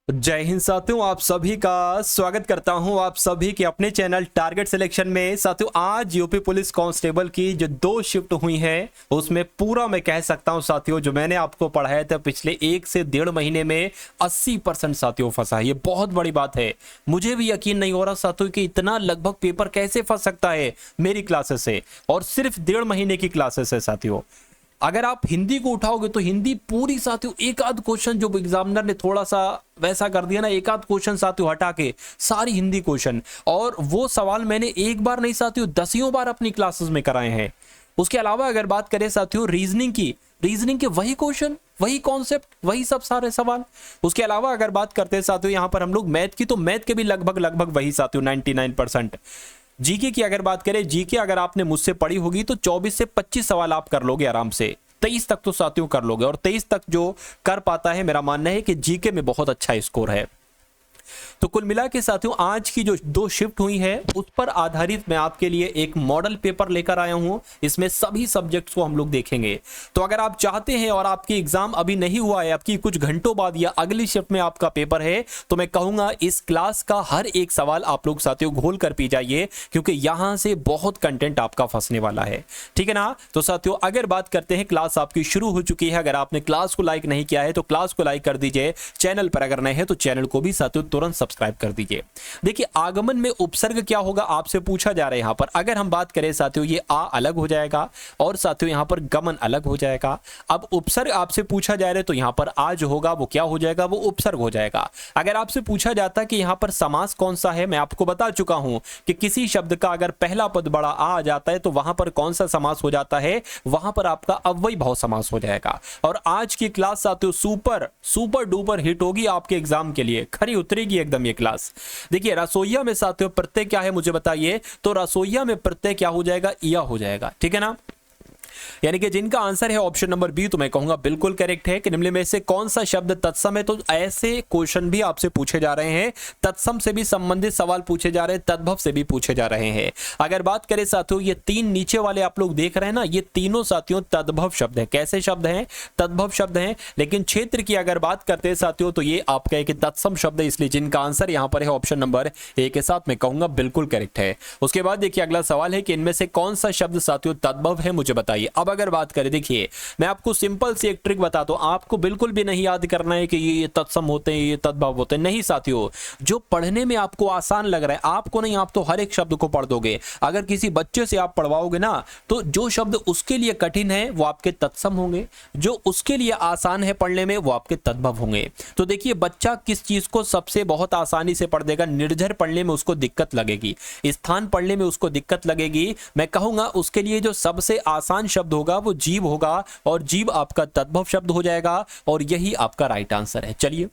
जय हिंद साथियों, आप सभी का स्वागत करता हूं आप सभी के अपने चैनल टारगेट सिलेक्शन में। साथियों, आज यूपी पुलिस कांस्टेबल की जो 2 शिफ्ट हुई हैं उसमें पूरा मैं कह सकता हूं साथियों, जो मैंने आपको पढ़ाया था पिछले 1 से 1.5 महीने में 80% साथियों फंसा है। ये बहुत बड़ी बात है। मुझे भी यकीन नहीं हो रहा साथियों कि इतना लगभग पेपर कैसे फंस सकता है मेरी क्लासेस से, और सिर्फ 1.5 महीने की क्लासेस है साथियों। अगर आप हिंदी को उठाओगे तो हिंदी पूरी साथियों, एक आध क्वेश्चन जो एग्जामिनर ने थोड़ा सा वैसा कर दिया ना, एक आध क्वेश्चन साथियों हटा के सारी हिंदी क्वेश्चन, और वो सवाल मैंने एक बार नहीं साथियों 10 बार अपनी क्लासेस में कराए हैं। उसके अलावा अगर बात करें साथियों रीजनिंग के वही क्वेश्चन, वही कॉन्सेप्ट, वही सब सारे सवाल। उसके अलावा अगर बात करते हैं साथियों यहाँ पर हम लोग मैथ की, तो मैथ के भी लगभग वही साथियों 99%। जीके की अगर बात करें, जीके अगर आपने मुझसे पढ़ी होगी तो 24 से 25 सवाल आप कर लोगे आराम से। 23 तक तो साथियों कर लोगे, और 23 तक जो कर पाता है, मेरा मानना है कि जीके में बहुत अच्छा स्कोर है। तो कुल मिला के साथियों, आज की जो 2 शिफ्ट हुई है उस पर आधारित मैं आपके लिए एक मॉडल पेपर लेकर आया हूं। इसमें सभी सब्जेक्ट्स को हम लोग देखेंगे। तो अगर आप चाहते हैं और आपकी एग्जाम अभी नहीं हुआ है, आपकी कुछ घंटों बाद या अगली शिफ्ट में आपका पेपर है, तो मैं कहूंगा इस क्लास का हर एक सवाल आप लोग साथियों घोल कर पी जाइए, क्योंकि यहां से बहुत कंटेंट आपका फंसने वाला है। ठीक है ना। तो साथियों अगर बात करते हैं, क्लास आपकी शुरू हो चुकी है। अगर आपने क्लास को लाइक नहीं किया है तो क्लास को लाइक कर दीजिए। चैनल पर अगर नए हैं तो चैनल को भी साथियों तुरंत सब्सक्राइब कर दीजिए। देखिए, आगमन में उपसर्ग क्या होगा आपसे पूछा जा रहा है। यहां पर अगर हम बात करें साथियों, ये आ अलग हो जाएगा और साथियों यहां पर गमन अलग हो जाएगा। अब उपसर्ग आपसे पूछा जा रहा है तो यहां पर आ जो होगा वो क्या हो जाएगा, वो उपसर्ग हो जाएगा। अगर आपसे पूछा जाता है कि यहां पर समास कौन सा है, मैं आपको बता चुका हूं कि किसी शब्द का अगर पहला पद बड़ा आ जाता है तो वहां पर कौन सा समास हो जाता है, वहां पर आपका अव्ययी भाव समास हो जाएगा। और आज की क्लास साथियों सुपर डुपर हिट होगी आपके एग्जाम के लिए, खरी उतरेगी एकदम ये क्लास। देखिए, रसोईया में साथियों प्रत्यय क्या है मुझे बताइए। तो रसोईया में प्रत्यय क्या हो जाएगा, इया हो जाएगा। ठीक है ना। यानी कि जिनका आंसर है ऑप्शन नंबर बी, तो मैं कहूंगा बिल्कुल करेक्ट है कि निम्न में से कौन सा शब्द तत्सम है। तो ऐसे क्वेश्चन भी आपसे पूछे जा रहे हैं, तत्सम से भी संबंधित सवाल पूछे जा रहे हैं, तद्भव से भी पूछे जा रहे हैं। अगर बात करें साथियों, ये 3 नीचे वाले आप लोग देख रहे हैं ना, ये तीनों साथियों तद्भव शब्द है। कैसे शब्द हैं, तद्भव शब्द हैं। लेकिन क्षेत्र की अगर बात करते हैं साथियों, तो ये आपका एक तत्सम शब्द है, इसलिए जिनका आंसर यहां पर है ऑप्शन नंबर ए के साथ, मैं कहूंगा बिल्कुल करेक्ट है। उसके बाद देखिए अगला सवाल है कि इनमें से कौन सा शब्द साथियों तद्भव है, मुझे बताइए। अब अगर बात करें, देखिए मैं आपको सिंपल सी एक ट्रिक बताता हूं, आपको बिल्कुल भी नहीं याद करना है कि ये तत्सम होते हैं, ये तद्भव होते हैं, नहीं साथियों। जो पढ़ने में आपको आसान लग रहा है, आपको नहीं, आप तो हर एक शब्द को पढ़ दोगे। अगर किसी बच्चे से आप पढ़वाओगे ना, तो जो शब्द उसके लिए कठिन है वो आपके तत्सम होंगे, जो उसके लिए आसान है पढ़ने में वो आपके तद्भव होंगे। तो देखिए, बच्चा किस चीज को सबसे बहुत आसानी से पढ़ देगा। निर्झर पढ़ने में उसको दिक्कत लगेगी, स्थान पढ़ने में उसको दिक्कत लगेगी। मैं कहूंगा उसके लिए जो सबसे आसान शब्द होगा वो जीव होगा, और जीव आपका तद्भव शब्द हो जाएगा, और यही आपका राइट आंसर है। चलिए,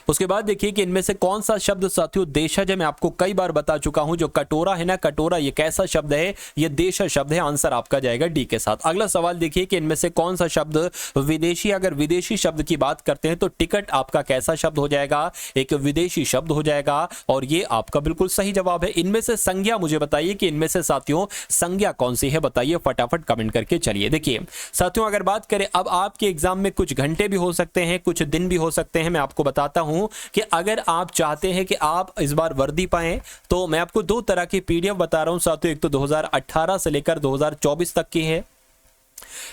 उसके बाद देखिए कि इनमें से कौन सा शब्द साथियों देशज है। मैं आपको कई बार बता चुका हूं, जो कटोरा है ना, कटोरा ये कैसा शब्द है, ये देशज शब्द है। आंसर आपका जाएगा डी के साथ। अगला सवाल देखिए कि इनमें से कौन सा शब्द विदेशी। अगर विदेशी शब्द की बात करते हैं तो टिकट आपका कैसा शब्द हो जाएगा, एक विदेशी शब्द हो जाएगा, और ये आपका बिल्कुल सही जवाब है। इनमें से संज्ञा मुझे बताइए कि इनमें से साथियों संज्ञा कौन सी है, बताइए फटाफट कमेंट करके। चलिए देखिए साथियों, अगर बात करें, अब आपके एग्जाम में कुछ घंटे भी हो सकते हैं, कुछ दिन भी हो सकते हैं। मैं आपको बताता हूं कि अगर आप चाहते हैं कि आप इस बार वर्दी पाएं, तो मैं आपको 2 तरह की पीडीएफ बता रहा हूं साथियों। एक तो 2018 से लेकर 2024 तक की है।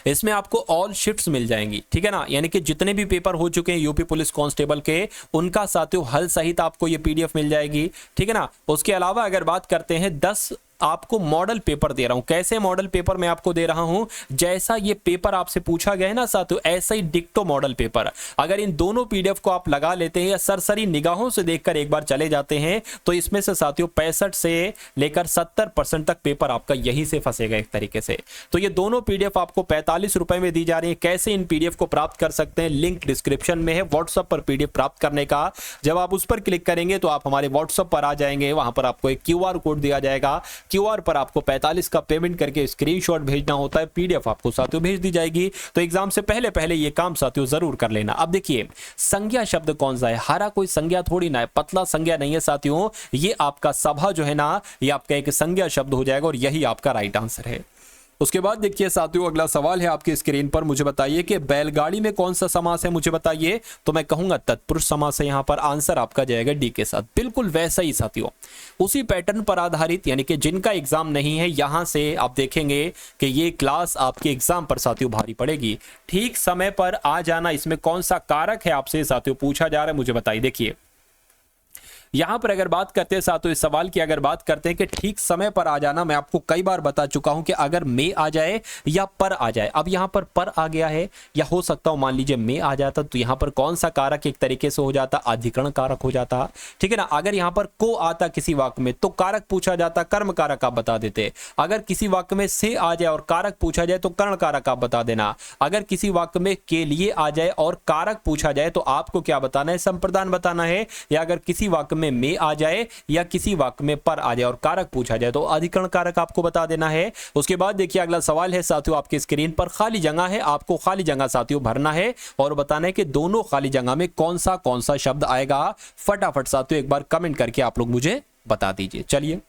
इसमें आपको ऑल शिफ्ट्स मिल जाएंगी। ठीक है ना, यानी कि जितने भी पेपर हो चुके हैं यूपी पुलिस कांस्टेबल के, उनका साथियों हल सहित आपको ये पीडीएफ मिल जाएगी। ठीक है ना। उसके अलावा अगर बात करते हैं, 10 आपको मॉडल पेपर दे रहा हूं। कैसे मॉडल पेपर मैं आपको दे रहा हूं, जैसा ये पेपर आपसे पूछा गया है ना साथियों, ऐसा ही डिक्टो मॉडल पेपर। अगर इन दोनों पीडीएफ को आप लगा लेते हैं या सरसरी निगाहों से देखकर एक बार चले जाते हैं, तो इसमें से साथियों 65 से लेकर 70% तक पेपर आपका यहीं से फंसेगा एक तरीके से। तो ये दोनों पीडीएफ आपको 45 रुपए में दी जा रही है। कैसे इन पीडीएफ को प्राप्त कर सकते हैं, लिंक डिस्क्रिप्शन में है व्हाट्सएप पर पीडीएफ प्राप्त करने का। जब आप उस पर क्लिक करेंगे तो आप हमारे व्हाट्सएप पर आ जाएंगे, वहां पर आपको एक क्यूआर कोड दिया जाएगा। क्यूआर पर आपको 45 का पेमेंट करके स्क्रीनशॉट भेजना होता है, पीडीएफ आपको साथियों भेज दी जाएगी। तो एग्जाम से पहले ये काम साथियों जरूर कर लेना। अब देखिए, संज्ञा शब्द कौन सा है, हरा कोई संज्ञा थोड़ी ना है, पतला संज्ञा नहीं है साथियों। ये आपका सभा जो है ना, ये आपका एक संज्ञा शब्द हो जाएगा, और यही आपका राइट आंसर है। उसके बाद देखिए साथियों अगला सवाल है आपकी स्क्रीन पर, मुझे बताइए कि बैलगाड़ी में कौन सा समास है, मुझे बताइए। तो मैं कहूंगा तत्पुरुष समास है यहाँ पर, आंसर आपका जाएगा डी के साथ। बिल्कुल वैसा ही साथियों, उसी पैटर्न पर आधारित, यानी कि जिनका एग्जाम नहीं है यहां से आप देखेंगे कि ये क्लास आपके एग्जाम पर साथियों भारी पड़ेगी। ठीक समय पर आ जाना, इसमें कौन सा कारक है आपसे साथियों पूछा जा रहा है, मुझे बताइए। देखिए यहां पर अगर बात करते हैं साथियों, इस सवाल की अगर बात करते हैं कि ठीक समय पर आ जाना, मैं आपको कई बार बता चुका हूं कि अगर में आ जाए या पर आ जाए, अब यहां पर आ गया है, या हो सकता हूं मान लीजिए में आ जाता, तो यहां पर कौन सा कारक एक तरीके से हो जाता, अधिकरण कारक हो जाता, ठीक है ना। अगर यहां पर को आता किसी वाक्य में तो कारक पूछा जाता, कर्म कारक आप बता देते। अगर किसी वाक्य में से आ जाए और कारक पूछा जाए तो कर्ण कारक आप बता देना। अगर किसी वाक्य में के लिए आ जाए और कारक पूछा जाए तो आपको क्या बताना है, संप्रदान बताना है। या अगर किसी वाक्य में आ जाए या किसी वाक्य में पर आ जाए और कारक पूछा जाए तो अधिकरण कारक आपको बता देना है। उसके बाद देखिए अगला सवाल है साथियों आपकी स्क्रीन पर, खाली जगह है, आपको खाली जगह साथियों भरना है और बताना है कि दोनों खाली जगह में कौन सा शब्द आएगा। फटाफट साथियों एक बार कमेंट करके आप लोग मुझे बता दीजिए।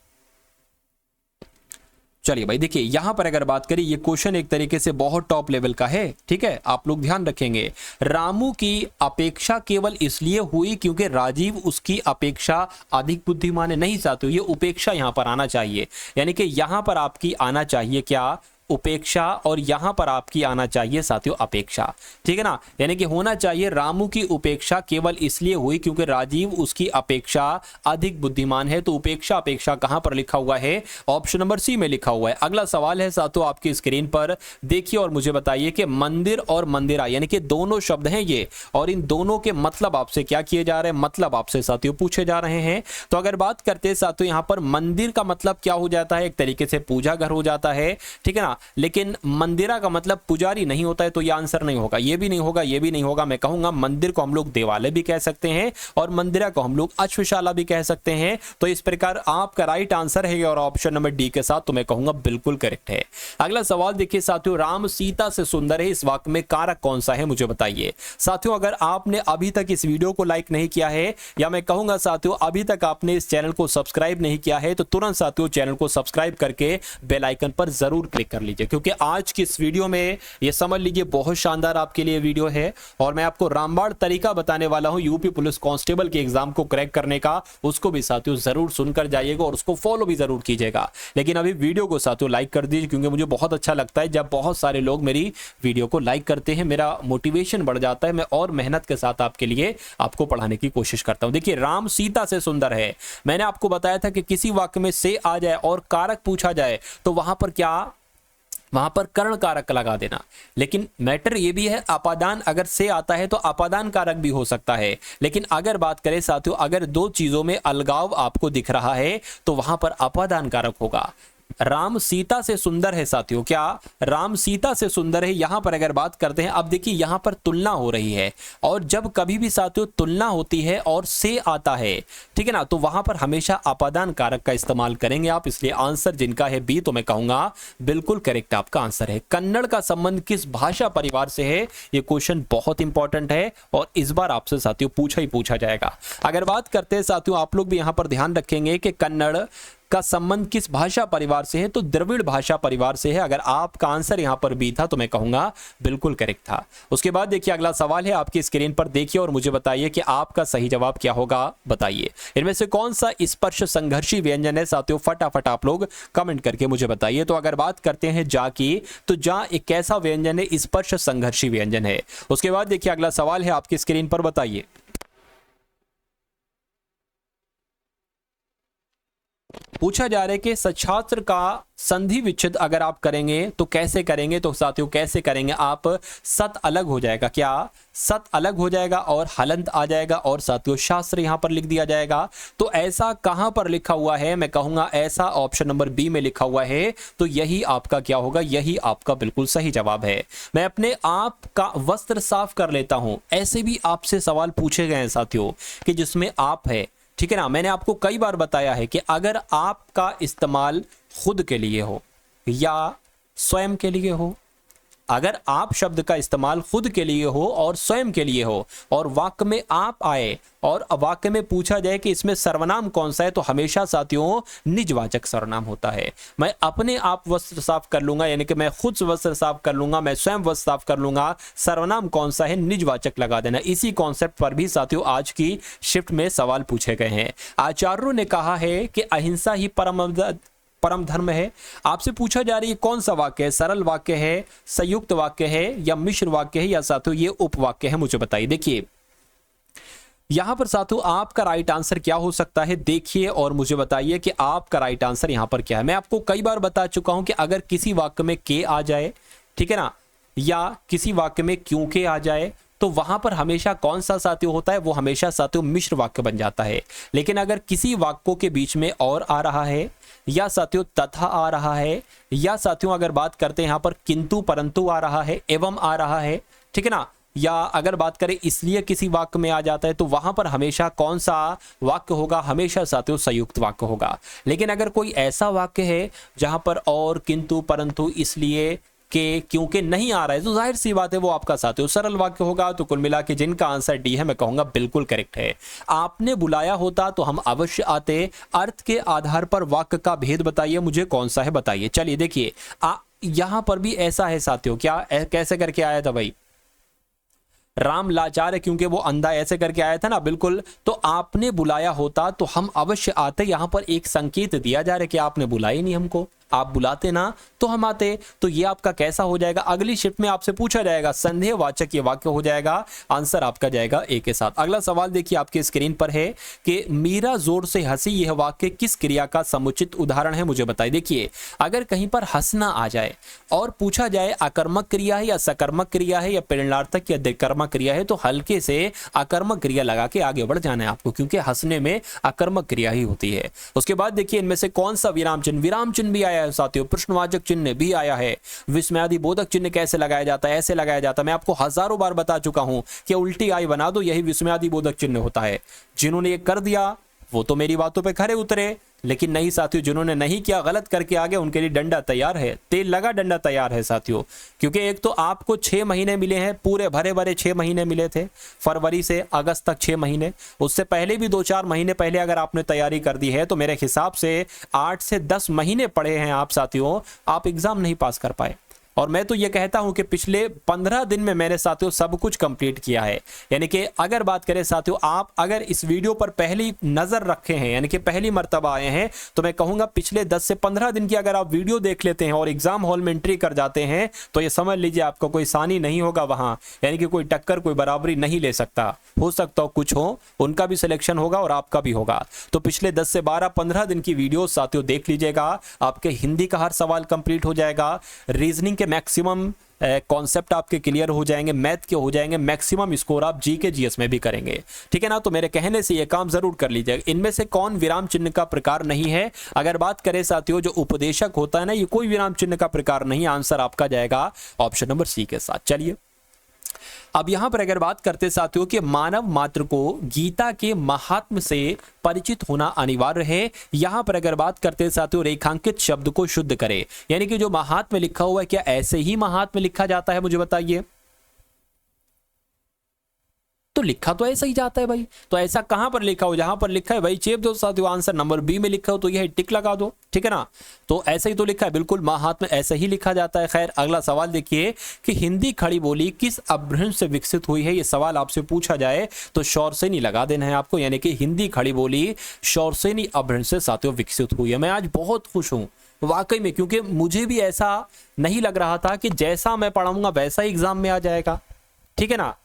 चलिए भाई देखिए यहां पर अगर बात करें, ये क्वेश्चन एक तरीके से बहुत टॉप लेवल का है, ठीक है, आप लोग ध्यान रखेंगे। रामू की अपेक्षा केवल इसलिए हुई क्योंकि राजीव उसकी अपेक्षा अधिक बुद्धिमान है। नहीं साथियों, ये उपेक्षा यहां पर आना चाहिए, यानी कि यहां पर आपकी आना चाहिए क्या, उपेक्षा, और यहां पर आपकी आना चाहिए साथियों अपेक्षा, ठीक है ना। यानी कि होना चाहिए रामू की उपेक्षा केवल इसलिए हुई क्योंकि राजीव उसकी अपेक्षा अधिक बुद्धिमान है। तो उपेक्षा अपेक्षा कहां पर लिखा हुआ है, ऑप्शन नंबर सी में लिखा हुआ है। अगला सवाल है साथियों आपकी स्क्रीन पर, देखिए और मुझे बताइए कि मंदिर और मंदिरा यानी कि दोनों शब्द हैं ये, और इन दोनों के मतलब आपसे क्या किए जा रहे हैं, मतलब आपसे साथियों पूछे जा रहे हैं। तो अगर बात करते हैं साथियों यहां पर मंदिर का मतलब क्या हो जाता है, एक तरीके से पूजा घर हो जाता है, ठीक है ना। लेकिन मंदिरा का मतलब पुजारी नहीं होता है, तो यह आंसर नहीं होगा, ये भी नहीं होगा, ये भी नहीं होगा। मैं कहूंगा मंदिर को हम लोग देवालय भी कह सकते हैं और मंदिरा को हम लोग अश्वशाला भी कह सकते हैं। तो इस प्रकार आपका राइट आंसर है और ऑप्शन नंबर डी के साथ, तो मैं कहूंगा बिल्कुल करेक्ट है। अगला सवाल देखिए साथियों, राम सीता से सुंदर है, इस वाक्य में कारक कौन सा है, मुझे बताइए। साथियों अगर आपने अभी तक इस वीडियो को लाइक नहीं किया है, या मैं कहूंगा साथियों अभी तक आपने इस चैनल को सब्सक्राइब नहीं किया है, तो तुरंत साथियों चैनल को सब्सक्राइब करके बेल आइकन पर जरूर क्लिक कर लीजिए, क्योंकि आज की इस वीडियो में ये समझ लीजिए बहुत शानदार आपके लिए वीडियो है, और मैं आपको रामबाण तरीका बताने वाला हूं यूपी पुलिस कांस्टेबल के एग्जाम को क्रैक करने का। उसको भी साथियों जरूर सुनकर जाइएगा और उसको फॉलो भी जरूर कीजिएगा। लेकिन अभी वीडियो को साथियों लाइक कर दीजिए, क्योंकि मुझे बहुत अच्छा लगता है जब बहुत सारे लोग मेरी वीडियो को लाइक करते हैं, मेरा मोटिवेशन बढ़ जाता है, मैं और मेहनत के साथ आपके लिए आपको पढ़ाने की कोशिश करता हूं। देखिए राम सीता से सुंदर है, मैंने आपको बताया था कि किसी वाक्य में से आ जाए और कारक पूछा जाए तो वहां पर क्या, वहां पर कर्ण कारक लगा देना। लेकिन मैटर ये भी है, अपादान अगर से आता है तो अपादान कारक भी हो सकता है। लेकिन अगर बात करें साथियों, अगर दो चीजों में अलगाव आपको दिख रहा है तो वहां पर अपादान कारक होगा। राम सीता से सुंदर है साथियों, क्या राम सीता से सुंदर है, यहां पर अगर बात करते हैं, अब देखिए यहां पर तुलना हो रही है, और जब कभी भी साथियों तुलना होती है और से आता है, ठीक है ना, तो वहां पर हमेशा अपादान कारक का इस्तेमाल करेंगे आप। इसलिए आंसर जिनका है बी, तो मैं कहूंगा बिल्कुल करेक्ट आपका आंसर है। कन्नड़ का संबंध किस भाषा परिवार से है, यह क्वेश्चन बहुत इंपॉर्टेंट है और इस बार आपसे साथियों पूछा ही पूछा जाएगा। अगर बात करते हैं साथियों, आप लोग भी यहां पर ध्यान रखेंगे कि कन्नड़ का संबंध किस भाषा परिवार से है, तो द्रविड़ भाषा परिवार से है। अगर आपका आंसर यहां पर बी था तो मैं कहूंगा बिल्कुल करेक्ट था। उसके बाद देखिए अगला सवाल है आपकी स्क्रीन पर, देखिए और मुझे बताइए कि आपका सही जवाब क्या होगा, बताइए। इनमें से कौन सा स्पर्श संघर्षी व्यंजन है साथियों, फटाफट आप लोग कमेंट करके मुझे बताइए। तो अगर बात करते हैं जा की, तो जा एक कैसा व्यंजन है, स्पर्श संघर्षी व्यंजन है। उसके बाद देखिए अगला सवाल है आपकी स्क्रीन पर, बताइए। पूछा जा रहा है कि सच्छास्त्र का संधि विच्छेद अगर आप करेंगे तो कैसे करेंगे, तो साथियों कैसे करेंगे आप, सत अलग हो जाएगा, क्या सत अलग हो जाएगा और हलंत आ जाएगा और साथियों शास्त्र यहां पर लिख दिया जाएगा। तो ऐसा कहां पर लिखा हुआ है, मैं कहूंगा ऐसा ऑप्शन नंबर बी में लिखा हुआ है, तो यही आपका क्या होगा, यही आपका बिल्कुल सही जवाब है। मैं अपने आप का वस्त्र साफ कर लेता हूं, ऐसे भी आपसे सवाल पूछे गए हैं साथियों कि जिसमें आप है, ठीक है ना। मैंने आपको कई बार बताया है कि अगर आपका इस्तेमाल खुद के लिए हो या स्वयं के लिए हो अगर आप शब्द का इस्तेमाल खुद के लिए हो और स्वयं के लिए हो और वाक्य में आप आए और वाक्य में पूछा जाए कि इसमें सर्वनाम कौन सा है, तो हमेशा साथियों निजवाचक सर्वनाम होता है। मैं अपने आप वस्त्र साफ कर लूंगा, यानी कि मैं खुद वस्त्र साफ कर लूंगा, मैं स्वयं वस्त्र साफ कर लूंगा, सर्वनाम कौन सा है, निजवाचक लगा देना। इसी कॉन्सेप्ट पर भी साथियों आज की शिफ्ट में सवाल पूछे गए हैं। आचार्यों ने कहा है कि अहिंसा ही परम धर्म है। आपसे पूछा जा रही है कौन सा वाक्य है, सरल वाक्य है, संयुक्त वाक्य है या मिश्र वाक्य है या साथियों ये उपवाक्य है, मुझे बताइए। देखिए यहां पर साथियों आपका राइट आंसर क्या हो सकता है, देखिए और मुझे बताइए कि आपका राइट आंसर यहां पर क्या है। मैं आपको कई बार बता चुका हूं कि अगर किसी वाक्य में के आ जाए, ठीक है ना, या किसी वाक्य में क्योंकि आ जाए, तो वहां पर हमेशा कौन सा साथियों होता है, वो हमेशा साथियों मिश्र वाक्य बन जाता है। लेकिन अगर किसी वाक्यों के बीच में और आ रहा है या साथियों तथा आ रहा है या साथियों अगर बात करते हैं यहां पर किंतु परंतु आ रहा है, एवं आ रहा है, ठीक है ना, या अगर बात करें इसलिए किसी वाक्य में आ जाता है, तो वहां पर हमेशा कौन सा वाक्य होगा, हमेशा साथियों संयुक्त वाक्य होगा। लेकिन अगर कोई ऐसा वाक्य है जहां पर और, किंतु, परंतु, इसलिए, के, क्योंकि नहीं आ रहा है, तो जाहिर सी बात है वो आपका साथियों सरल वाक्य होगा। तो कुल मिला के जिनका आंसर डी है मैं कहूंगा बिल्कुल करेक्ट है। आपने बुलाया होता तो हम अवश्य आते, अर्थ के आधार पर वाक्य का भेद बताइए, मुझे कौन सा है बताइए। चलिए देखिए यहां पर भी ऐसा है साथियों, क्या कैसे करके आया था भाई, राम लाचार है क्योंकि वो अंधा, ऐसे करके आया था ना, बिल्कुल। तो आपने बुलाया होता तो हम अवश्य आते, यहां पर एक संकेत दिया जा रहा है कि आपने बुलाया नहीं हमको, आप बुलाते ना तो हम आते। तो ये आपका कैसा हो जाएगा, अगली शिफ्ट में आपसे पूछा जाएगा, संदेहवाचक ये वाक्य हो जाएगा, आंसर आपका जाएगा ए के साथ। अगला सवाल देखिए आपके स्क्रीन पर है कि मीरा जोर से हंसी, यह वाक्य किस क्रिया का समुचित उदाहरण है, मुझे बताइए। देखिए अगर कहीं पर हंसना आ जाए और पूछा जाए आकर्मक क्रिया है या सकर्मक क्रिया है या प्रेरणार्थक या दिक्कर्मक क्रिया है, तो हल्के से आकर्मक क्रिया लगा के आगे बढ़ जाना है आपको, क्योंकि हंसने में आकर्मक क्रिया ही होती है। उसके बाद देखिए इनमें से कौन सा विराम चिन्ह भी आया है साथियों, प्रश्नवाचक चिन्ह भी आया है, विस्मयादि बोधक चिन्ह कैसे लगाया जाता है, ऐसे लगाया जाता है। मैं आपको हजारों बार बता चुका हूं कि उल्टी आई बना दो, यही विस्मयादि बोधक चिन्ह होता है। जिन्होंने ये कर दिया वो तो मेरी बातों पे खरे उतरे, लेकिन नहीं साथियों, जिन्होंने नहीं किया, गलत करके आगे, उनके लिए डंडा तैयार है, तेल लगा डंडा तैयार है साथियों। क्योंकि एक तो आपको 6 महीने मिले हैं, पूरे भरे भरे 6 महीने मिले थे, फरवरी से अगस्त तक 6 महीने, उससे पहले भी 2-4 महीने पहले अगर आपने तैयारी कर दी है तो मेरे हिसाब से 8 से 10 महीने पड़े हैं आप साथियों, आप एग्जाम नहीं पास कर पाए। और मैं तो ये कहता हूं कि पिछले 15 दिन में मैंने साथियों सब कुछ कंप्लीट किया है। यानी कि अगर बात करें साथियों, आप अगर इस वीडियो पर पहली नजर रखे हैं, यानी कि पहली मर्तबा आए हैं, तो मैं कहूंगा पिछले 10 से 15 दिन की अगर आप वीडियो देख लेते हैं और एग्जाम हॉल में एंट्री कर जाते हैं, तो ये समझ लीजिए आपको कोई सानी नहीं होगा वहां, यानी कि कोई टक्कर, कोई बराबरी नहीं ले सकता। हो सकता हो कुछ हो, उनका भी सिलेक्शन होगा और आपका भी होगा। तो पिछले 10 से 12-15 दिन की वीडियो साथियों देख लीजिएगा, आपके हिंदी का हर सवाल कंप्लीट हो जाएगा, रीजनिंग के मैक्सिमम कॉन्सेप्ट आपके क्लियर हो जाएंगे, मैथ के हो जाएंगे, मैक्सिमम स्कोर आप जी के जीएस में भी करेंगे, ठीक है ना। तो मेरे कहने से ये काम जरूर कर लीजिएगा। इनमें से कौन विराम चिन्ह का प्रकार नहीं है, अगर बात करें साथियों जो उपदेशक होता है ना, ये कोई विराम चिन्ह का प्रकार नहीं, आंसर आपका जाएगा ऑप्शन नंबर सी के साथ। चलिए अब यहां पर अगर बात करते साथियों कि मानव मात्र को गीता के महात्म से परिचित होना अनिवार्य है, यहां पर अगर बात करते साथियों रेखांकित शब्द को शुद्ध करें, यानी कि जो महात्म लिखा हुआ है क्या ऐसे ही महात्म लिखा जाता है, मुझे बताइए। तो लिखा तो ऐसा ही जाता है भाई, तो ऐसा कहां पर लिखा हो, जहां पर लिखा है भाई चेप दो साथियों, आंसर नंबर बी में लिखा हो तो यह टिक लगा दो, ठीक है ना। तो ऐसा ही तो लिखा है, बिल्कुल महात्मा ऐसा ही लिखा जाता है। खैर अगला सवाल देखिए कि हिंदी खड़ी बोली किस अपभ्रंश से विकसित हुई है, ये सवाल आपसे पूछा जाए तो शौरसेनी लगा देना है आपको, यानी कि हिंदी खड़ी बोली शौरसेनी अपभ्रंश से साथियों विकसित हुई है। मैं आज बहुत खुश हूं वाकई में, क्योंकि मुझे भी ऐसा नहीं लग रहा था कि जैसा मैं पढ़ाऊंगा वैसा ही एग्जाम में आ जाएगा, ठीक है ना,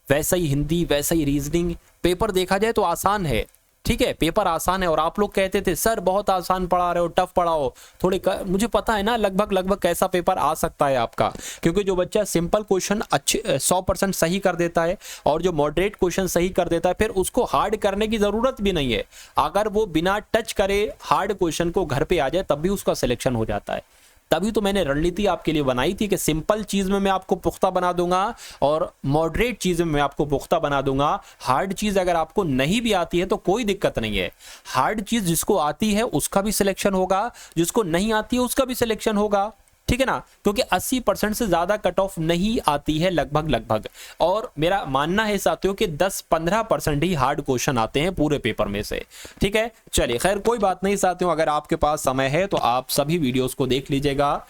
वैसा ही हिंदी, वैसा ही रीजनिंग। पेपर देखा जाए तो आसान है, ठीक है, पेपर आसान है, और आप लोग कहते थे सर बहुत आसान पढ़ा रहे हो, टफ पढ़ाओ थोड़े मुझे पता है ना लगभग कैसा पेपर आ सकता है आपका, क्योंकि जो बच्चा सिंपल क्वेश्चन अच्छे 100% सही कर देता है और जो मॉडरेट क्वेश्चन सही कर देता है, फिर उसको हार्ड करने की जरूरत भी नहीं है। अगर वो बिना टच करे हार्ड क्वेश्चन को घर पे आ जाए तब भी उसका सिलेक्शन हो जाता है। तभी तो मैंने रणनीति आपके लिए बनाई थी कि सिंपल चीज में मैं आपको पुख्ता बना दूंगा और मॉडरेट चीज में मैं आपको पुख्ता बना दूंगा। हार्ड चीज अगर आपको नहीं भी आती है तो कोई दिक्कत नहीं है, हार्ड चीज जिसको आती है उसका भी सिलेक्शन होगा, जिसको नहीं आती है उसका भी सिलेक्शन होगा, ठीक है ना, क्योंकि 80% से ज्यादा कट ऑफ नहीं आती है लगभग, और मेरा मानना है साथियों कि 10-15% ही हार्ड क्वेश्चन आते हैं पूरे पेपर में से। ठीक है, चलिए खैर कोई बात नहीं साथियों, अगर आपके पास समय है तो आप सभी वीडियोस को देख लीजिएगा।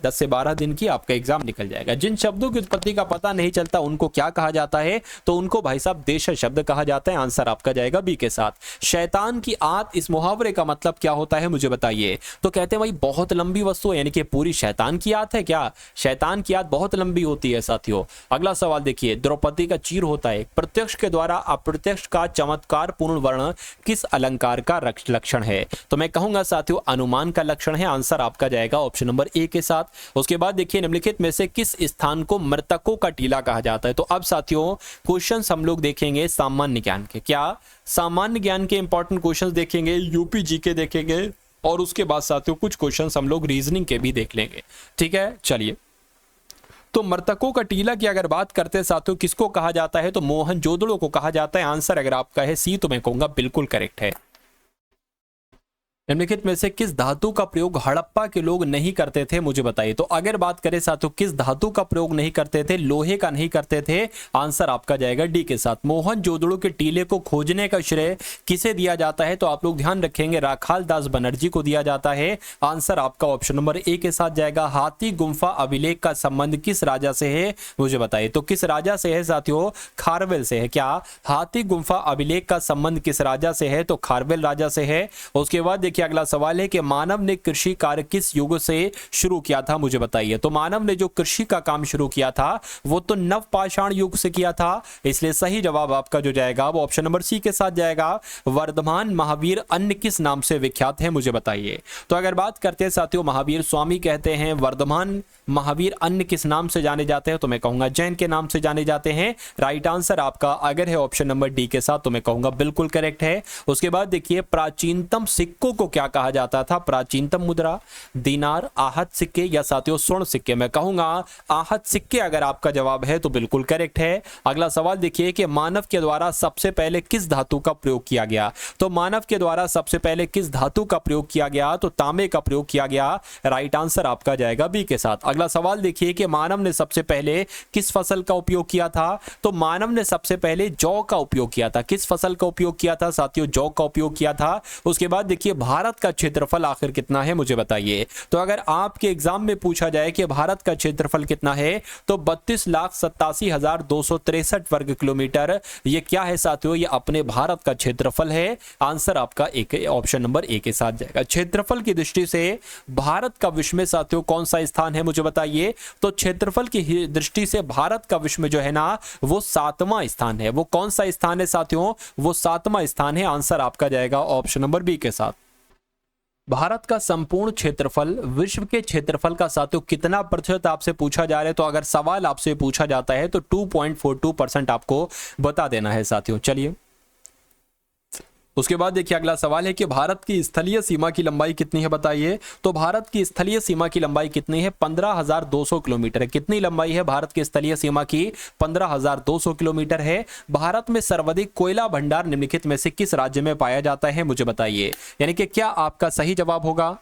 10 से 12 दिन की आपका एग्जाम निकल जाएगा। जिन शब्दों की उत्पत्ति का पता नहीं चलता उनको क्या कहा जाता है, तो उनको भाई साहब देशज शब्द कहा जाता है। आंसर आपका जाएगा बी के साथ। शैतान की आंत, इस मुहावरे का मतलब क्या होता है मुझे बताइए। तो कहते हैं भाई बहुत लंबी वस्तु है, यानी कि पूरी शैतान की आंत है क्या? शैतान की आंत बहुत लंबी होती है साथियों। अगला सवाल देखिए, द्रौपदी का चीर होता है। प्रत्यक्ष के द्वारा अप्रत्यक्ष का चमत्कार पूर्ण वर्ण किस अलंकार का लक्षण है? तो मैं कहूंगा साथियों अनुमान का लक्षण है। आंसर आपका जाएगा ऑप्शन नंबर के साथ। उसके बाद देखिए निम्नलिखित में से किस स्थान को मृतकों का टीला कहा जाता है? तो अब साथियों क्वेश्चंस हम लोग देखेंगे सामान्य ज्ञान के। क्या सामान्य ज्ञान के इंपॉर्टेंट क्वेश्चंस देखेंगे, यूपी जीके देखेंगे, और उसके बाद साथियों कुछ क्वेश्चंस हम लोग रीजनिंग के भी देख लेंगे। ठीक है, चलिए। तो मृतकों का टीला की अगर बात करते हैं साथियों किसको कहा जाता है? तो मोहनजोदड़ो को कहा जाता है। आंसर अगर आपका है सी तो मैं कहूंगा बिल्कुल करेक्ट है। निम्नलिखित में से किस धातु का प्रयोग हड़प्पा के लोग नहीं करते थे मुझे बताइए। तो अगर बात करें साथियों किस धातु का प्रयोग नहीं करते थे, लोहे का नहीं करते थे। आंसर आपका जाएगा डी के साथ। मोहनजोदड़ो के टीले को खोजने का श्रेय किसे दिया जाता है? तो आप लोग ध्यान रखेंगे राखाल दास बनर्जी को दिया जाता है। आंसर आपका ऑप्शन नंबर ए के साथ जाएगा। हाथी गुम्फा अभिलेख का संबंध किस राजा से है मुझे बताइए। तो किस राजा से है साथियों? खारवेल से है। क्या हाथी गुम्फा अभिलेख का संबंध किस राजा से है? तो खारवेल राजा से है। उसके बाद देखिए अगला सवाल है कि मानव ने कृषि कार्य किस युग से शुरू किया था मुझे बताइए। तो मानव ने जो कृषि का काम शुरू किया था वो तो नवपाषाण युग से किया था, इसलिए सही जवाब आपका जो जाएगा वो ऑप्शन नंबर सी के साथ जाएगा। वर्धमान महावीर अन्य किस नाम से विख्यात है मुझे बताइए। तो अगर बात करते हैं साथियों महावीर स्वामी कहते हैं, वर्धमान महावीर अन्य किस नाम से जाने जाते हैं? तो मैं कहूंगा जैन के नाम से जाने जाते हैं। राइट आंसर आपका अगर है ऑप्शन नंबर डी के साथ तो मैं कहूंगा बिल्कुल करेक्ट है। उसके बाद देखिए प्राचीनतम सिक्कों को क्या कहा जाता था? प्राचीनतम मुद्रा, दिनार, आहत सिक्के या साथियों स्वर्ण सिक्के। मैं कहूंगा आहत सिक्के अगर आपका जवाब है तो बिल्कुल करेक्ट है। अगला सवाल देखिए कि मानव के द्वारा सबसे पहले किस धातु का प्रयोग किया गया? तो मानव के द्वारा सबसे पहले किस धातु का प्रयोग किया गया? तो तांबे का प्रयोग किया गया। राइट आंसर आपका जाएगा बी के साथ। अगला सवाल देखिए कि मानव ने सबसे पहले किस फसल का उपयोग किया था? तो मानव ने सबसे पहले जौ का उपयोग किया था। किस फसल का उपयोग किया था साथियों? जौ का उपयोग किया था। उसके बाद देखिए भारत का क्षेत्रफल आखिर कितना है मुझे बताइए। तो अगर आपके एग्जाम में पूछा जाए कि भारत का क्षेत्रफल कितना है तो 32,87,263 वर्ग किलोमीटर। ये क्या है साथियों? ये अपने भारत का क्षेत्रफल है। आंसर आपका एक ऑप्शन नंबर ए के साथ जाएगा। क्षेत्रफल की दृष्टि से भारत का विश्व में साथियों कौन सा स्थान है मुझे बताइए। तो क्षेत्रफल की दृष्टि से भारत का विश्व में जो है ना वो 7वां स्थान है। वो कौन सा स्थान है साथियों? वो 7वां स्थान है। आंसर आपका जाएगा ऑप्शन नंबर बी के साथ। भारत का संपूर्ण क्षेत्रफल विश्व के क्षेत्रफल का साथियों कितना प्रतिशत आपसे पूछा जा रहा है? तो अगर सवाल आपसे पूछा जाता है तो 2.42% आपको बता देना है साथियों। चलिए उसके बाद देखिए अगला सवाल है कि भारत की स्थलीय सीमा की लंबाई कितनी है बताइए। तो भारत की स्थलीय सीमा की लंबाई कितनी है? 15,200 किलोमीटर है। कितनी लंबाई है भारत की स्थलीय सीमा की? 15,200 किलोमीटर है। भारत में सर्वाधिक कोयला भंडार निम्नलिखित में से किस राज्य में पाया जाता है मुझे बताइए। यानी कि क्या आपका सही जवाब होगा?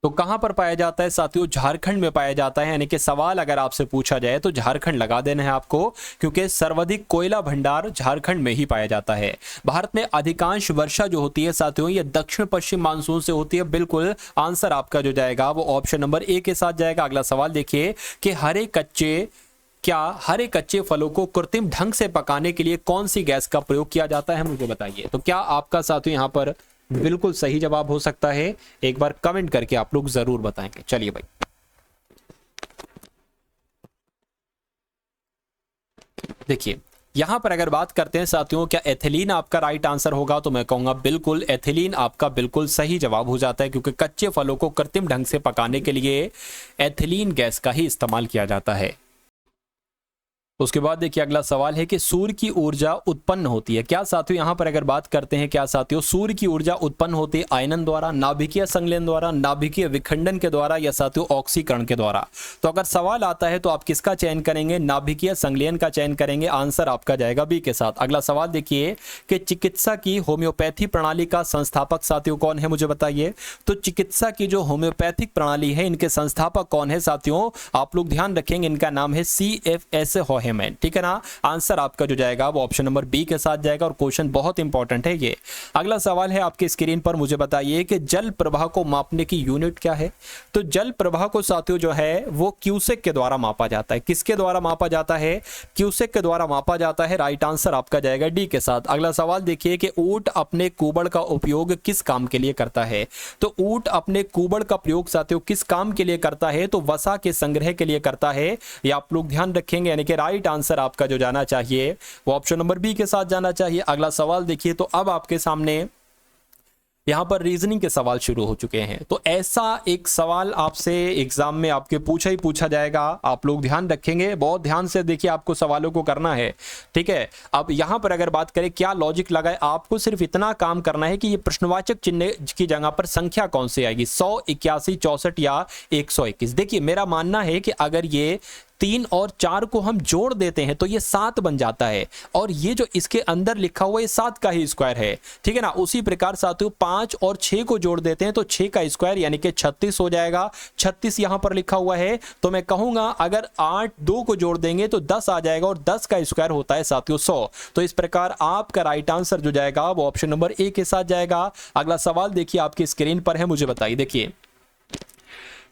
तो कहां पर पाया जाता है साथियों? झारखंड में पाया जाता है। यानी कि सवाल अगर आपसे पूछा जाए तो झारखंड लगा देना है आपको, क्योंकि सर्वाधिक कोयला भंडार झारखंड में ही पाया जाता है। भारत में अधिकांश वर्षा जो होती है साथियों ये दक्षिण पश्चिम मानसून से होती है। बिल्कुल आंसर आपका जो जाएगा वो ऑप्शन नंबर ए के साथ जाएगा। अगला सवाल देखिए कि हरे कच्चे फलों को कृत्रिम ढंग से पकाने के लिए कौन सी गैस का प्रयोग किया जाता है मुझे बताइए। तो क्या आपका साथियों यहां पर बिल्कुल सही जवाब हो सकता है? एक बार कमेंट करके आप लोग जरूर बताएंगे। चलिए भाई देखिए यहां पर अगर बात करते हैं साथियों क्या एथिलीन आपका राइट आंसर होगा? तो मैं कहूंगा बिल्कुल एथिलीन आपका बिल्कुल सही जवाब हो जाता है, क्योंकि कच्चे फलों को कृत्रिम ढंग से पकाने के लिए एथिलीन गैस का ही इस्तेमाल किया जाता है। उसके बाद देखिए अगला सवाल है कि सूर्य की ऊर्जा उत्पन्न होती है, क्या साथियों यहाँ पर अगर बात करते हैं, क्या साथियों सूर्य की ऊर्जा उत्पन्न होती है आयनन द्वारा, नाभिकीय संलयन द्वारा, नाभिकीय विखंडन के द्वारा, या साथियों ऑक्सीकरण के द्वारा? तो अगर सवाल आता है तो आप किसका चयन करेंगे? नाभिकीय संलयन का चयन करेंगे। आंसर आपका जाएगा बी के साथ। अगला सवाल देखिए कि चिकित्सा की होम्योपैथी प्रणाली का संस्थापक साथियों कौन है, मुझे बताइए। तो चिकित्सा की जो होम्योपैथिक प्रणाली है, इनके संस्थापक कौन है साथियों? आप लोग ध्यान रखेंगे, इनका नाम है CFS हॉहेमैन, ठीक है ना। आंसर आपका जो जाएगा वो ऑप्शन नंबर बी के साथ जाएगा, और क्वेश्चन बहुत इंपॉर्टेंट है ये। अगला सवाल है आपके स्क्रीन पर, मुझे बताइए कि जल प्रवाह को मापने की यूनिट क्या है? तो जल प्रवाह को साथियों जो है वो क्यूसेक के द्वारा मापा जाता है। किसके द्वारा मापा जाता है? क्यूसेक के द्वारा मापा जाता है। राइट आंसर आपका जाएगा डी के साथ। अगला सवाल देखिए कि ऊंट अपने कुबड़ का उपयोग किस काम के लिए करता है? तो ऊंट अपने कुबड़ का प्रयोग साथियों किस काम के लिए करता है? तो वसा के संग्रह के लिए करता है। ये आप लोग ध्यान रखेंगे, यानी कि राइट आंसर आपका जो जाना चाहिए वो ऑप्शन नंबर बी के साथ जाना चाहिए। अगला सवाल देखिए, तो अब आपके सामने यहां पर रीजनिंग के सवाल शुरू हो चुके हैं। तो ऐसा एक सवाल आपसे एग्जाम में आपके पूछा ही पूछा जाएगा, आप लोग ध्यान रखेंगे, बहुत ध्यान से देखिए, आपको सवालों को करना है, ठीक है। अब यहां पर अगर बात करें क्या लॉजिक लगा है, आपको सिर्फ इतना काम करना है कि ये प्रश्नवाचक चिन्ह की जगह पर संख्या कौन सी आएगी, 100, 81, 64 या 121। देखिए मेरा मानना है कि अगर ये 3 और 4 को हम जोड़ देते हैं तो ये 7 बन जाता है, और ये जो इसके अंदर लिखा हुआ है 7 का ही स्क्वायर है, ठीक है ना। उसी प्रकार साथियों 5 और 6 को जोड़ देते हैं तो 6 का स्क्वायर यानी कि 36 हो जाएगा। 36 यहां पर लिखा हुआ है, तो मैं कहूंगा अगर 8 2 को जोड़ देंगे तो 10 आ जाएगा, और 10 का स्क्वायर होता है साथियों 100। तो इस प्रकार आपका राइट आंसर जो जाएगा वो ऑप्शन नंबर ए के साथ जाएगा। अगला सवाल देखिए आपकी स्क्रीन पर है, मुझे बताइए। देखिए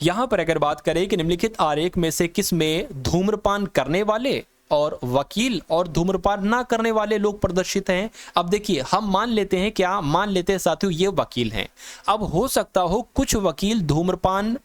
यहां पर अगर बात करें कि निम्नलिखित आरेख में से किस में धूम्रपान करने वाले और वकील और धूम्रपान ना करने वाले लोग प्रदर्शित हैं? अब देखिए हम मान लेते हैं, क्या मान लेते हैं साथियों, ये वकील हैं। अब हो सकता हो कुछ वकील धूम्रपान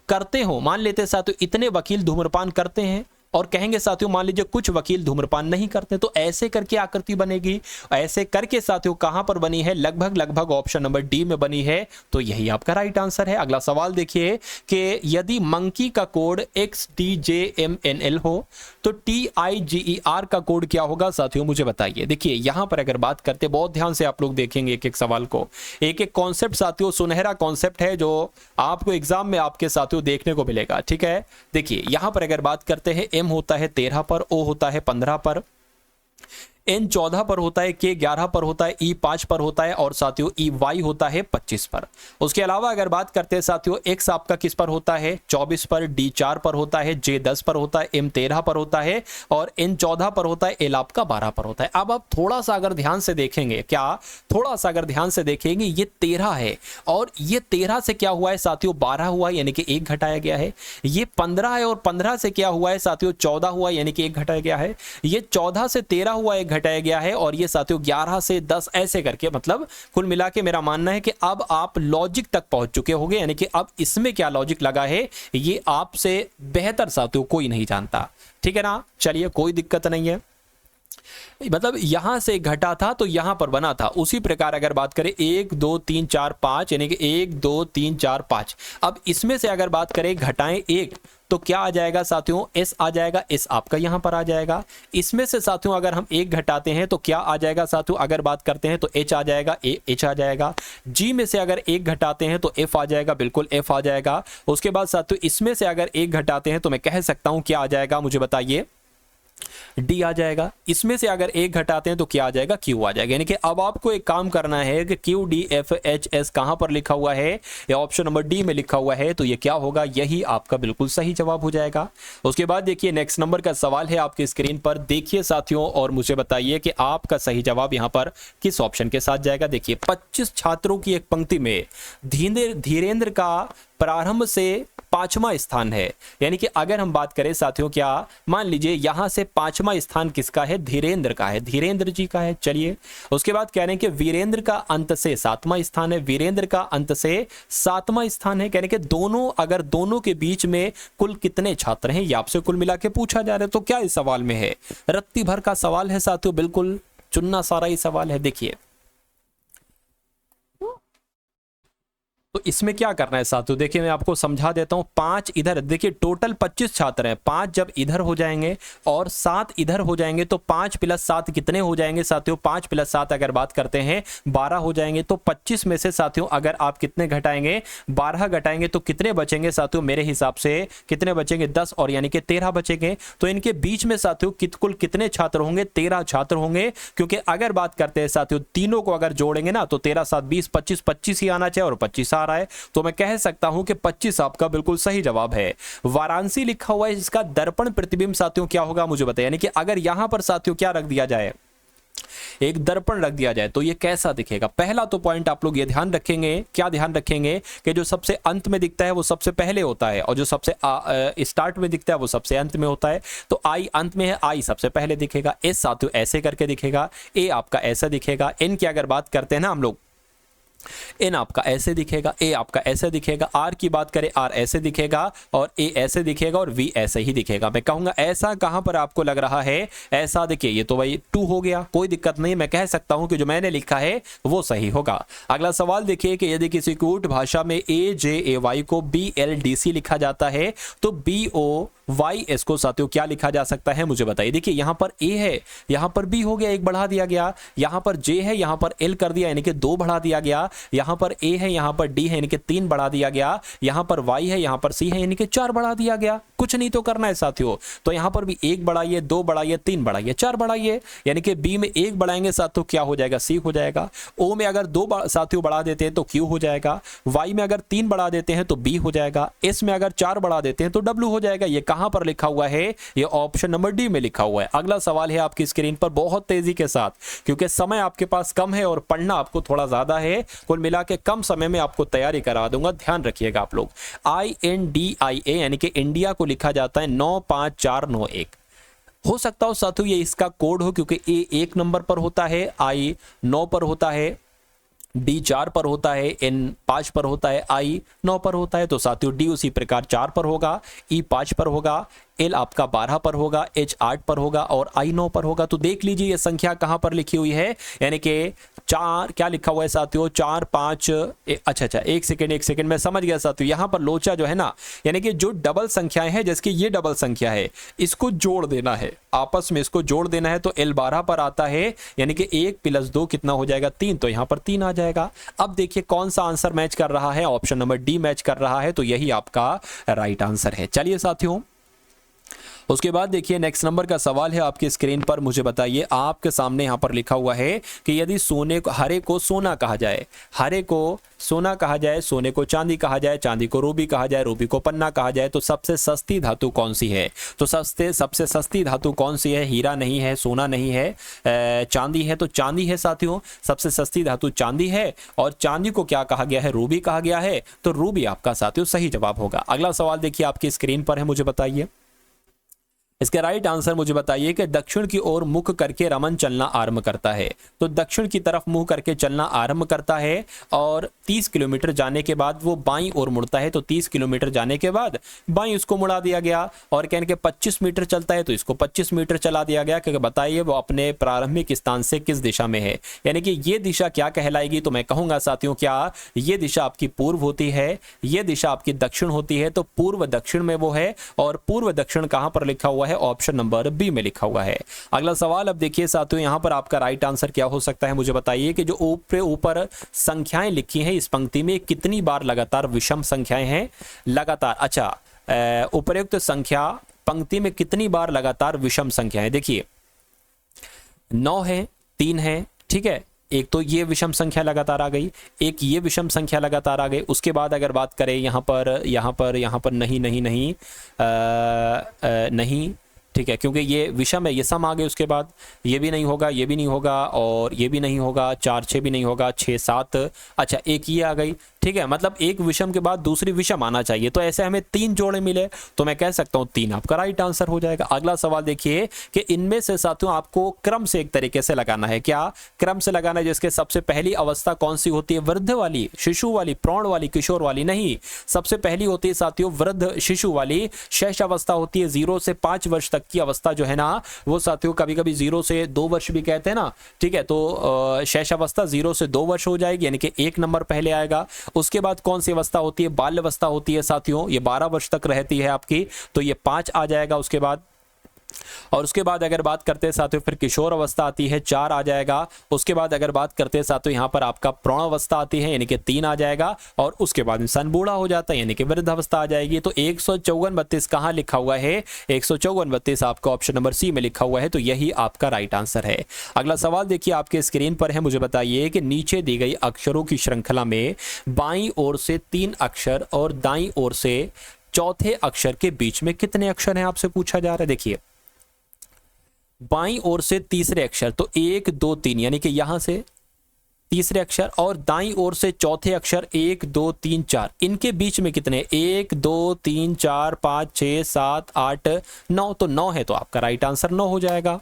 करते हो, मान लेते हैं साथियों इतने वकील धूम्रपान करते हैं, और कहेंगे साथियों मान लीजिए कुछ वकील धूम्रपान नहीं करते, तो ऐसे करके आकृति बनेगी। ऐसे करके साथियों कहां पर बनी है? लगभग लगभग ऑप्शन नंबर डी में बनी है, तो यही आपका राइट आंसर है। अगला सवाल देखिए कि यदि मंकी का कोड XDJMNL हो तो TIGER का कोड क्या होगा साथियों, मुझे बताइए। देखिए यहां पर अगर बात करते, बहुत ध्यान से आप लोग देखेंगे एक एक सवाल को, एक एक कॉन्सेप्ट साथियों सुनहरा कॉन्सेप्ट है जो आपको एग्जाम में आपके साथियों देखने को मिलेगा, ठीक है। देखिए यहां पर अगर बात करते हैं, M होता है 13 पर, O होता है 15 पर, N 14 पर होता है, K 11 पर होता है, E 5 पर होता है, और साथियों EY होता है 25 पर। उसके अलावा अगर बात करते हैं साथियों, X आपका किस पर होता है? 24 पर, D 4 पर होता है, J 10 पर होता है, M 13 पर होता है, और N 14 पर होता है, L आपका 12 पर होता है। अब आप थोड़ा सा अगर ध्यान से देखेंगे, क्या थोड़ा सा अगर ध्यान से देखेंगे, ये 13 है, और ये 13 से क्या हुआ है साथियों 12 हुआ है, यानी कि 1 घटाया गया है। ये 15 है, और 15 से क्या हुआ है साथियों 14 हुआ, यानी कि 1 घटाया गया है। ये 14 से 13 हुआ, 1 घटाया गया है, और ये साथियों 11 से 10 ऐसे करके, मतलब कुल मिला के मेरा मानना है कि अब आप लॉजिक तक पहुंच चुके होंगे, यानी कि अब इसमें क्या लॉजिक लगा है ये आपसे बेहतर साथियों कोई नहीं जानता, ठीक है ना। चलिए कोई दिक्कत नहीं है, मतलब यहां से घटा था तो यहां पर बना था। उसी प्रकार अगर बात करें 1 2 3 4 5, यानी कि 1 2 3 4 5, अब इसमें से अगर बात करें घटाएं 1 तो क्या आ जाएगा साथियों? S आ जाएगा, S आपका यहां पर आ जाएगा। इसमें से साथियों अगर हम 1 घटाते हैं तो क्या आ जाएगा साथियों? अगर बात करते हैं तो H आ जाएगा, H आ जाएगा। G में से अगर 1 घटाते हैं तो F आ जाएगा, बिल्कुल F आ जाएगा। उसके बाद साथियों इसमें से अगर 1 घटाते हैं तो मैं कह सकता हूं क्या आ जाएगा, मुझे बताइए, डी आ जाएगा। इसमें से अगर 1 घटाते हैं तो क्या आ जाएगा? क्यू आ जाएगा। यानी कि अब आपको एक काम करना है कि Q D F H S कहां पर लिखा हुआ है, या ऑप्शन नंबर डी में लिखा हुआ है, तो ये क्या होगा? यही आपका बिल्कुल सही जवाब हो जाएगा। उसके बाद देखिए नेक्स्ट नंबर का सवाल है आपकी स्क्रीन पर, देखिए साथियों और मुझे बताइए कि आपका सही जवाब यहां पर किस ऑप्शन के साथ जाएगा। देखिए 25 छात्रों की एक पंक्ति में धीरेन्द्र का प्रारंभ से 5वां स्थान है। यानी कि अगर हम बात करें साथियों, क्या मान लीजिए यहां से 5वां स्थान किसका है? धीरेन्द्र का है, धीरेन्द्र जी का है। चलिए उसके बाद कह रहे हैं कि वीरेंद्र का अंत से 7वां स्थान है, वीरेंद्र का अंत से 7वां स्थान है। कहने के दोनों, अगर दोनों के बीच में कुल कितने छात्र हैं ये आपसे कुल मिला के पूछा जा रहा है। तो क्या इस सवाल में है? रत्ती भर का सवाल है साथियों, बिल्कुल चुनना सारा ही सवाल है। देखिए तो इसमें क्या करना है साथियों, देखिए मैं आपको समझा देता हूं। 5 इधर, देखिए टोटल 25 छात्र हैं, 5 जब इधर हो जाएंगे और 7 इधर हो जाएंगे तो 5 + 7 कितने हो जाएंगे साथियों, 5 + 7 अगर बात करते हैं 12 हो जाएंगे। तो 25 में से साथियों अगर आप कितने घटाएंगे, 12 घटाएंगे तो कितने बचेंगे साथियों, मेरे हिसाब से कितने बचेंगे, 10 और यानी कि 13 बचेंगे। तो इनके बीच में साथियों कुल कितने छात्र होंगे, 13 छात्र होंगे। क्योंकि अगर बात करते हैं साथियों तीनों को अगर जोड़ेंगे ना तो 13 7 20 25, 25 ही आना चाहिए और 25 आ रहा है। तो मैं कह सकता हूं कि 25 आपका बिल्कुल सही जवाब है। वाराणसी लिखा हुआ है, इसका दर्पण प्रतिबिंब साथियों क्या होगा मुझे बताइए। यानी कि अगर यहां पर साथियों क्या रख दिया जाए, एक दर्पण रख दिया जाए तो ये कैसा दिखेगा। पहला तो पॉइंट आप लोग ये ध्यान रखेंगे, क्या ध्यान रखेंगे कि जो सबसे अंत में दिखता है वो सबसे पहले होता है और जो सबसे स्टार्ट में दिखता है वो सबसे अंत में होता है। तो आई अंत में है, आई सबसे पहले दिखेगा। एस साथियों ऐसे करके दिखेगा, ए आपका ऐसा दिखेगा। एन की अगर बात करते हैं ना हम लोग, एन आपका ऐसे दिखेगा, ए आपका ऐसे दिखेगा। आर की बात करें, आर ऐसे दिखेगा और ए ऐसे दिखेगा और वी ऐसे ही दिखेगा। मैं कहूंगा ऐसा कहां पर आपको लग रहा है, ऐसा देखिए ये तो भाई 2 हो गया, कोई दिक्कत नहीं। मैं कह सकता हूं कि जो मैंने लिखा है वो सही होगा। अगला सवाल देखिए कि यदि किसी कूट भाषा में AJAY को BLDC लिखा जाता है तो BOYS को साथियों क्या लिखा जा सकता है मुझे बताइए। देखिए यहां पर A है, यहां पर B हो गया, एक बढ़ा दिया गया। यहां पर J है, यहां पर L कर दिया यानी कि 2 बढ़ा दिया गया। यहां पर A है, यहां पर D है यानी कि 3 बढ़ा दिया गया। यहां पर Y है, यहां पर C है यानी कि 4 बढ़ा दिया गया। कुछ नहीं तो करना है साथियों। तो यहां पर भी 1 बढ़ाइए, 2 बढ़ाइए, 3 बढ़ाइए, 4 बढ़ाइए। यानी कि B में 1 बढ़ाएंगे साथियों क्या हो जाएगा, C हो जाएगा। O में अगर 2 साथियों बढ़ा देते हैं तो Q हो जाएगा। Y में अगर 3 बढ़ा देते हैं तो B हो जाएगा। S में अगर 4 बढ़ा देते हैं तो W हो जाएगा। ये कहां पर लिखा हुआ है, ये ऑप्शन नंबर डी में लिखा हुआ है। अगला सवाल है आपकी स्क्रीन पर, बहुत तेजी के साथ, क्योंकि समय आपके पास कम है और पढ़ना आपको थोड़ा ज्यादा है। कुल मिला के कम समय में आपको तैयारी करा दूंगा, ध्यान रखिएगा आप लोग। INDIA यानी कि इंडिया को लिखा जाता है 95491। हो सकता हो साथियों ये इसका कोड हो, क्योंकि A 1 नंबर पर होता है, I 9 पर होता है, D 4 पर होता है, N 5 पर होता है, I 9 पर होता है। तो साथियों D उसी प्रकार 4 पर होगा, E 5 पर होगा, L आपका 12 पर होगा, H 8 पर होगा और I 9 पर होगा। तो देख लीजिए ये संख्या कहां पर लिखी हुई है, यानी कि 4 क्या लिखा हुआ है साथियों, 4 5 अच्छा एक सेकंड मैं समझ गया साथियों। यहां पर लोचा जो है ना, यानी कि जो डबल संख्याएं हैं, जैसे कि ये डबल संख्या है, इसको जोड़ देना है, आपस में इसको जोड़ देना है। तो L 12 पर आता है, यानी कि 1 + 2 कितना हो जाएगा, 3। तो यहां पर 3 आ जाएगा। अब देखिए कौन सा आंसर मैच कर रहा है, ऑप्शन नंबर डी मैच कर रहा है। तो यही आपका राइट आंसर है। चलिए साथियों उसके बाद देखिए नेक्स्ट नंबर का सवाल है आपकी स्क्रीन पर। मुझे बताइए, आपके सामने यहां पर लिखा हुआ है कि यदि सोने को, हरे को सोना कहा जाए, हरे को सोना कहा जाए, सोने को चांदी कहा जाए, चांदी को रूबी कहा जाए, रूबी को पन्ना कहा जाए, तो सबसे सस्ती धातु कौन सी है। तो सबसे सस्ती धातु कौन सी है, हीरा नहीं है, सोना नहीं है, चांदी है। तो चांदी है साथियों, सबसे सस्ती धातु चांदी है। और चांदी को क्या कहा गया है, रूबी कहा गया है। तो रूबी आपका साथियों सही जवाब होगा। अगला सवाल देखिए आपकी स्क्रीन पर है, मुझे बताइए इसके राइट आंसर मुझे बताइए कि दक्षिण की ओर मुख करके रमन चलना आरंभ करता है। तो दक्षिण की तरफ मुंह करके चलना आरंभ करता है और 30 किलोमीटर जाने के बाद वो बाईं ओर मुड़ता है। तो 30 किलोमीटर जाने के बाद बाईं उसको मुड़ा दिया गया और कहने के 25 मीटर चलता है तो इसको 25 मीटर चला दिया गया। क्योंकि बताइए वो अपने प्रारंभिक स्थान से किस दिशा में है, यानी कि ये दिशा क्या कहलाएगी। तो मैं कहूंगा साथियों क्या ये दिशा आपकी पूर्व होती है, ये दिशा आपकी दक्षिण होती है। तो पूर्व दक्षिण में वो है और पूर्व दक्षिण कहां पर लिखा हुआ है, ऑप्शन नंबर बी में लिखा हुआ है। अगला सवाल अब देखिए साथियों, यहां पर आपका राइट आंसर क्या हो सकता है मुझे बताइए कि जो ऊपर संख्याएं लिखी हैं इस पंक्ति में कितनी बार लगातार विषम संख्याएं हैं लगातार। अच्छा उपयुक्त संख्या पंक्ति में कितनी बार लगातार विषम संख्याएं, देखिए 9 है, 3 है, ठीक है। एक तो ये विषम संख्या लगातार आ गई, एक ये विषम संख्या लगातार आ गई। उसके बाद अगर बात करें यहाँ पर नहीं, ठीक है, क्योंकि ये विषम है, ये सम आ गए। उसके बाद ये भी नहीं होगा, ये भी नहीं होगा और ये भी नहीं होगा, 4 6 भी नहीं होगा, 6 7, अच्छा एक ये आ गई, ठीक है। मतलब एक विषम के बाद दूसरी विषम आना चाहिए। तो ऐसे हमें 3 जोड़े मिले, तो मैं कह सकता हूं 3 आपका राइट आंसर हो जाएगा। अगला सवाल देखिए कि इनमें से साथियों आपको क्रम से एक तरीके से लगाना है। क्या क्रम से लगाना है, जिसके सबसे पहली अवस्था कौन सी होती है, वृद्ध वाली, शिशु वाली, प्रौढ़ वाली, किशोर वाली? नहीं, सबसे पहली होती है साथियों वृद्ध शिशु वाली। शेष अवस्था होती है 0 से 5 वर्ष तक की अवस्था जो है ना वो साथियों कभी कभी 0 से 2 वर्ष भी कहते हैं ना, ठीक है। तो शैश अवस्था 0 से 2 वर्ष हो जाएगी, यानी कि 1 नंबर पहले आएगा। उसके बाद कौन सी अवस्था होती है? बाल्य अवस्था होती है साथियों, ये 12 वर्ष तक रहती है आपकी, तो ये 5 आ जाएगा उसके बाद। और उसके बाद अगर बात करते हैं साथियों फिर किशोर अवस्था आती है, 4 आ जाएगा। उसके बाद अगर बात करते हैं साथियों यहाँ पर आपका प्रौढ़ अवस्था आती है, यानी कि 3 आ जाएगा। और उसके बाद इंसान बूढ़ा हो जाता है, यानी कि वृद्ध अवस्था आ जाएगी। तो 154-32 कहाँ लिखा हुआ है? 154-32 आपका ऑप्शन नंबर सी में लिखा हुआ है, तो यही आपका राइट आंसर है। अगला सवाल देखिए आपके स्क्रीन पर है, मुझे बताइए कि नीचे दी गई अक्षरों की श्रृंखला में बाईं ओर से 3 अक्षर और दाईं ओर से चौथे अक्षर के बीच में कितने अक्षर हैं आपसे पूछा जा रहा है। देखिए बाईं ओर से तीसरे अक्षर, तो 1 2 3, यानी कि यहां से तीसरे अक्षर, और दाईं ओर से चौथे अक्षर 1 2 3 4, इनके बीच में कितने? 1 2 3 4 5 6 7 8 9, तो 9 है, तो आपका राइट आंसर 9 हो जाएगा।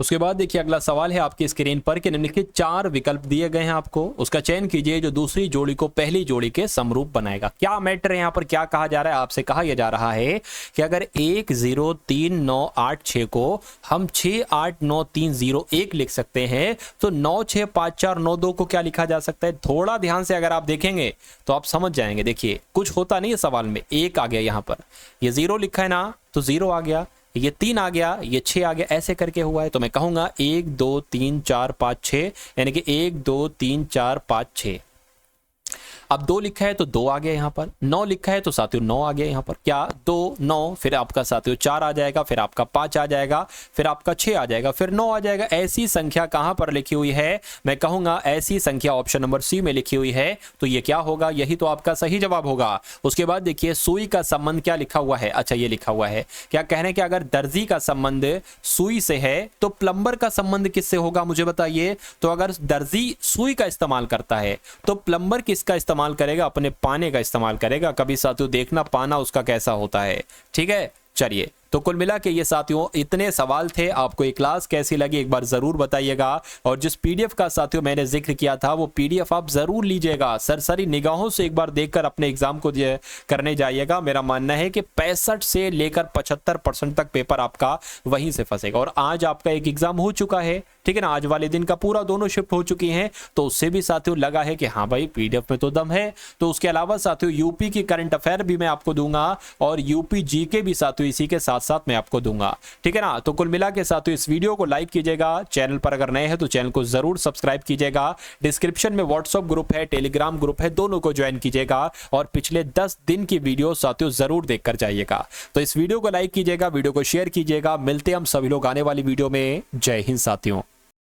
उसके बाद देखिए अगला सवाल है आपकी स्क्रीन पर कि निम्नलिखित 4 विकल्प दिए गए हैं आपको, उसका चयन कीजिए जो दूसरी जोड़ी को पहली जोड़ी के समरूप बनाएगा। क्या मैटर है यहाँ पर, क्या कहा जा रहा है? आपसे कहा यह जा रहा है कि अगर 1 0 3 9 8 6 को हम 6 8 9 3 0 1 लिख सकते हैं, तो 9 6 5 4 9 2 को क्या लिखा जा सकता है? थोड़ा ध्यान से अगर आप देखेंगे तो आप समझ जाएंगे। देखिए कुछ होता नहीं है सवाल में, 1 आ गया यहाँ पर, ये 0 लिखा है ना तो 0 आ गया, ये 3 आ गया, ये 6 आ गया, ऐसे करके हुआ है। तो मैं कहूंगा 1 2 3 4 5 6, यानी कि 1 2 3 4 5 6। अब 2 लिखा है तो 2 आ गया यहाँ पर, 9 लिखा है तो साथियों 9 आ गया यहाँ पर। क्या 2 9, फिर आपका साथियों 4 आ जाएगा, फिर आपका 5 आ जाएगा, फिर आपका 6 आ जाएगा, फिर 9 आ जाएगा। ऐसी संख्या कहां पर लिखी हुई है? मैं कहूंगा ऐसी संख्या ऑप्शन नंबर सी में लिखी हुई है, तो ये क्या होगा? यही तो आपका सही जवाब होगा। उसके बाद देखिए सुई का संबंध क्या लिखा हुआ है? अच्छा ये लिखा हुआ है, क्या कह रहे हैं कि अगर दर्जी का संबंध सुई से है तो प्लम्बर का संबंध किससे होगा? मुझे बताइए। तो अगर दर्जी सुई का इस्तेमाल करता है तो प्लम्बर किसका इस्तेमाल करेगा? अपने पाने का इस्तेमाल करेगा। कभी साथियों देखना पाना उसका कैसा होता है, ठीक है। चलिए, तो कुल मिला के ये साथियों इतने सवाल थे। आपको ये क्लास कैसी लगी एक बार जरूर बताइएगा, और जिस पीडीएफ का साथियों मैंने जिक्र किया था वो पीडीएफ आप जरूर लीजिएगा, सरसरी निगाहों से एक बार देखकर अपने एग्जाम को करने जाइएगा। मेरा मानना है कि 65 से लेकर 75% तक पेपर आपका वहीं से फंसेगा। और आज आपका एक एग्जाम हो चुका है, ठीक है ना, आज वाले दिन का पूरा दोनों शिफ्ट हो चुकी हैं, तो उससे भी साथियों लगा है कि हाँ भाई पीडीएफ में तो दम है। तो उसके अलावा साथियों यूपी की करंट अफेयर भी मैं आपको दूंगा, और यूपी जीके भी साथियों इसी के साथ साथ मैं आपको दूंगा, ठीक है ना। तो कुल मिला के साथियों इस वीडियो को लाइक कीजिएगा, चैनल पर अगर नए हैं तो चैनल को जरूर सब्सक्राइब कीजिएगा। डिस्क्रिप्शन में व्हाट्सएप ग्रुप है, टेलीग्राम ग्रुप है, दोनों को ज्वाइन कीजिएगा, और पिछले 10 दिन की वीडियो साथियों जरूर देखकर जाइएगा। तो इस वीडियो को लाइक कीजिएगा, वीडियो को शेयर कीजिएगा। मिलते हैं हम सभी लोग आने वाली वीडियो में। जय हिंद साथियों।